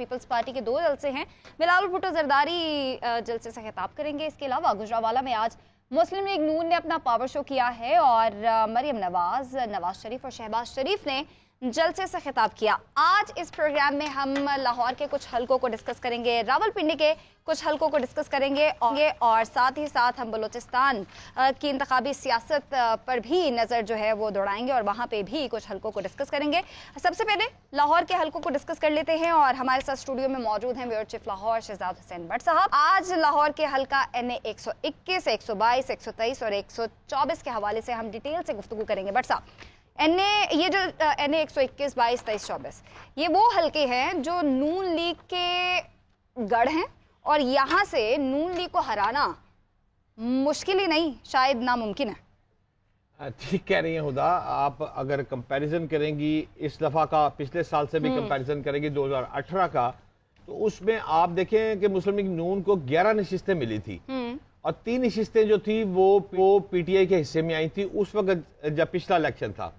Peoples party کے 2 جلسے ہیں. بلاول بھٹو زرداری جلسے سے خطاب کریں گے. اس کے علاوہ گجرانوالہ میں آج مسلم لیگ نون نے اپنا پاور شو کیا ہے اور مریم نواز، نواز شریف اور شہباز شریف نے جلسے سے خطاب کیا. آج اس پروگرام میں ہم لاہور کے کچھ حلقوں کو ڈسکس کریں گے، راولپنڈی کے کچھ حلقوں کو ڈسکس کریں گے اور ساتھ ہی ساتھ ہم بلوچستان کی انتخابی سیاست پر بھی نظر جو ہے وہ دوڑائیں گے اور وہاں پہ بھی کچھ حلقوں کو ڈسکس کریں گے. سب سے پہلے لاہور کے حلقوں کو ڈسکس کر لیتے ہیں اور ہمارے ساتھ اسٹوڈیو میں موجود ہیں bureau chief Lahore Shahzad Hussain but صاحب. آج لاہور کے حلقہ NA 121، 122، 123 اور 124 کے حوالے سے ہم ڈیٹیل سے گفتگو کریں گے. بٹ صاحب یہ جو NA 121، 22، 23، 24 یہ وہ حلقے ہیں جو نون لیگ کے گڑھ ہیں اور یہاں سے نون لیگ کو ہرانا مشکل ہی نہیں، شاید ناممکن ہے. ٹھیک کہہ رہی ہیں ہدا. آپ اگر کمپیریزن کریں گی اس دفعہ کا پچھلے سال سے بھی کمپیریزن کریں گی 2018 کا، تو اس میں آپ دیکھیں کہ مسلم لیگ نون کو 11 نشستیں ملی تھی اور 3 نشستیں جو تھی وہ PTI کے حصے میں آئی تھی اس وقت جب پچھلا الیکشن تھا.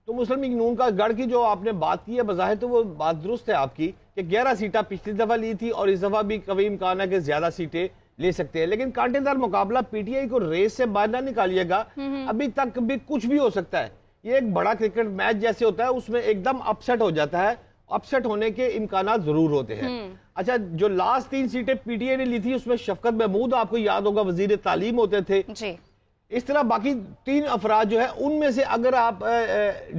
تو مسلم لیگ نون کا گڑھ کی جو آپ نے بات کی ہے بظاہر تو وہ بات درست ہے آپ کی کہ 11 سیٹیں پچھلی دفعہ لی تھی اور اس دفعہ بھی قوی امکان ہے کہ زیادہ سیٹیں لے سکتے ہیں. لیکن کانٹے دار مقابلہ PTI کو ریس سے باہر نہ نکالیے گا، ابھی تک بھی کچھ بھی ہو سکتا ہے. یہ ایک بڑا کرکٹ میچ جیسے ہوتا ہے، اس میں ایک دم اپسٹ ہو جاتا ہے، اپسٹ ہونے کے امکانات ضرور ہوتے ہیں. اچھا، جو لاسٹ 3 سیٹیں PTI نے لی تھی اس میں شفقت محمود آپ کو یاد ہوگا وزیر تعلیم ہوتے تھے. اس طرح باقی 3 افراد جو ہے ان میں سے اگر آپ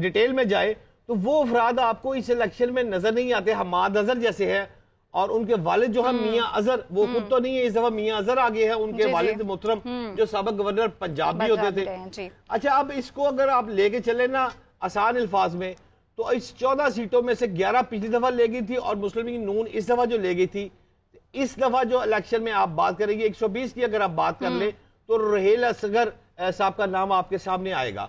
ڈیٹیل میں جائیں تو وہ افراد آپ کو اس الیکشن میں نظر نہیں آتے. حماد اظہر جیسے ہیں اور ان کے والد جو ہیں میاں اظہر، وہ خود تو نہیں ہے اس دفعہ میاں اظہر آگے ہیں، ان کے والد محترم جو سابق گورنر پنجاب بھی ہوتے تھے. اچھا، اب اس کو اگر آپ لے کے چلیں نا آسان الفاظ میں، تو اس 14 سیٹوں میں سے 11 پچھلی دفعہ لے گئی تھی اور مسلم لیگ نون اس دفعہ جو لے گئی تھی. اس دفعہ جو الیکشن میں آپ بات کریں گے 120 کی اگر آپ بات کر لیں تو رحیل اصغر صاحب کا نام آپ کے سامنے آئے گا.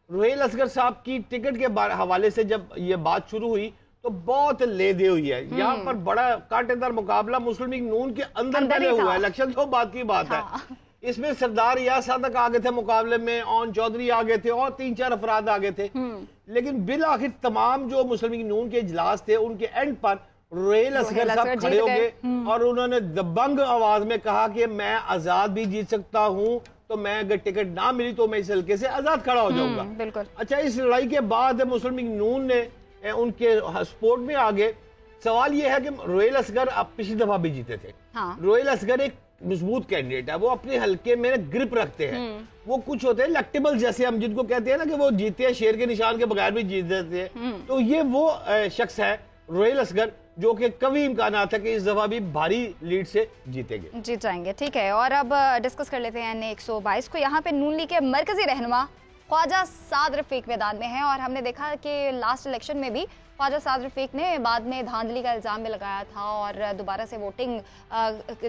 رحیل اصغر صاحب کی ٹکٹ کے حوالے سے جب یہ بات شروع ہوئی تو بہت لے دے ہوئی ہے. یہاں پر بڑا کانٹے دار مقابلہ مسلم لیگ نون کے اندر پہلے ہوا ہے. الیکشن تو بات کی بات ہے. اس میں سردار ریاض صادق آگے تھے مقابلے میں، اون چودھری آگے تھے اور 3-4 افراد آگے تھے. لیکن بالآخر تمام جو مسلم لیگ نون کے اجلاس تھے ان کے اینڈ پر رحیل اصغر صاحب کھڑے ہو گئے اور انہوں نے دبنگ آواز میں کہا کہ میں آزاد بھی جیت سکتا ہوں، تو میں اگر ٹکٹ نہ ملی تو میں اس حلقے سے آزاد کھڑا ہو جاؤں گا. اچھا، اس لڑائی کے بعد مسلم لیگ نون نے ان کے سپورٹ میں آگے. سوال یہ ہے کہ رحیل اصغر اب پچھلی دفعہ بھی جیتے تھے. رحیل اصغر ایک مضبوط کینڈیڈیٹ ہے، وہ اپنے حلقے میں گرپ رکھتے ہیں. وہ کچھ ہوتے ہیں لیکٹیبل جیسے ہم جن کو کہتے ہیں نا کہ وہ جیتے ہیں شیر کے نشان کے بغیر بھی جیت دیتے ہیں. تو یہ وہ شخص ہے رحیل اصغر جو کہ قوی امکانات ہے کہ اس دفعہ بھی بھاری لیڈ سے جیتے گے، جیت جائیں گے. ٹھیک ہے، اور اب ڈسکس کر لیتے ہیں NA 122 کو. یہاں پہ نون لیگ کے مرکزی رہنما خواجہ سعد رفیق میدان میں ہیں اور ہم نے دیکھا کہ لاسٹ الیکشن میں بھی خواجہ سعد رفیق نے بعد میں دھاندلی کا الزام بھی لگایا تھا اور دوبارہ سے ووٹنگ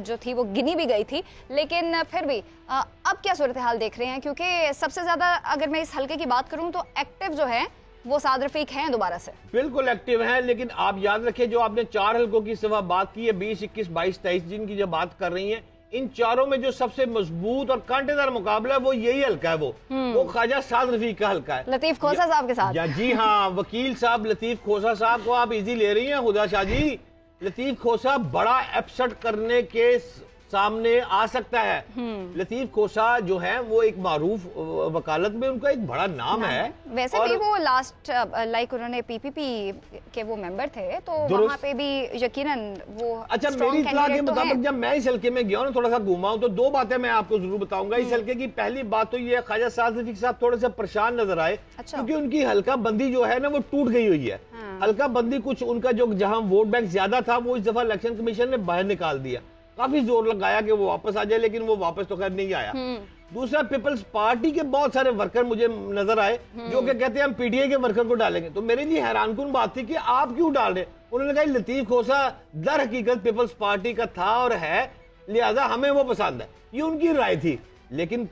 جو تھی وہ گنی بھی گئی تھی. لیکن پھر بھی اب کیا صورتحال دیکھ رہے ہیں؟ کیونکہ سب سے زیادہ اگر میں اس حلقے کی بات کروں تو ایکٹیو جو ہے وہ سعد رفیق ہیں دوبارہ سے. بالکل ایکٹیو ہیں، لیکن آپ یاد رکھیں جو آپ نے 4 حلقوں کی صفحہ بات کی ہے 20، 21، 22، 23 جن کی جو بات کر رہی ہیں، ان چاروں میں جو سب سے مضبوط اور کانٹے دار مقابلہ ہے وہ یہی حلقہ ہے. وہ خواجہ سعد رفیق کا حلقہ ہے لطیف کھوسا صاحب کے ساتھ. جی ہاں، وکیل صاحب لطیف کھوسا صاحب کو آپ ایزی لے رہی ہیں خدا شاہ جی. لطیف کھوسا بڑا اپسٹ کرنے کے سامنے آ سکتا ہے. لطیف کھوسا جو ہے وہ ایک معروف وکالت میں ان کا ایک بڑا نام ہے. ویسے بھی وہ لاسٹ لائک انہوں نے PPP کے وہ ممبر تھے تو وہاں پہ بھی یقیناً وہ. اچھا، میری اطلاع کے مطابق جب میں اس حلقے میں گیا ہوں تھوڑا سا گھوما ہوں تو 2 باتیں میں آپ کو ضرور بتاؤں گا. اس حلقے کی پہلی بات تو یہ ہے خواجہ سعد رفیق صاحب تھوڑے سے پریشان نظر آئے کیونکہ ان کی حلقہ بندی جو ہے نا وہ ٹوٹ گئی ہوئی ہے. حلقہ بندی کچھ ان کا جو جہاں ووٹ بینک زیادہ تھا وہ اس دفعہ الیکشن کمیشن نے باہر نکال دیا. کافی زور لگایا کہ وہ واپس آ جائے لیکن وہ واپس تو خیر نہیں آیا. دوسرا، پیپلز پارٹی کے بہت سارے ورکر مجھے نظر آئے جو کہ کہتے ہیں ہم PTI کے ورکر کو ڈالیں گے. تو میرے لیے حیران کن بات تھی کہ آپ کیوں ڈال رہے ہیں؟ انہوں نے کہا لطیف کھوسا در حقیقت پیپلز پارٹی کا تھا اور ہے، لہذا ہمیں وہ پسند ہے. یہ ان کی رائے تھی. لیکن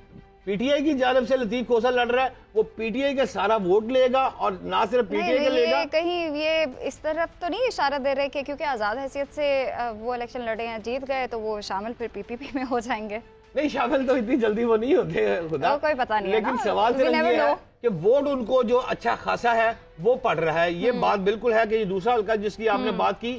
PTI کی جانب سے لطیف کھوسا لڑ رہا ہے، وہ PTI کا سارا ووٹ لے گا اور نہ صرف PTI کا لے گا. کہیں یہ اس طرف تو نہیں اشارہ دے رہے کہ کیونکہ آزاد حیثیت سے وہ الیکشن لڑے ہیں جیت گئے تو وہ شامل پھر PPP میں ہو جائیں گے؟ نہیں، شامل تو اتنی جلدی وہ نہیں ہوتے خدا، کوئی پتہ نہیں. لیکن سوال صرف یہ ہے کہ ووٹ ان کو جو اچھا خاصا ہے وہ پڑ رہا ہے. یہ بات بالکل ہے کہ یہ دوسرا حلقہ جس کی آپ نے بات کی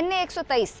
NA 123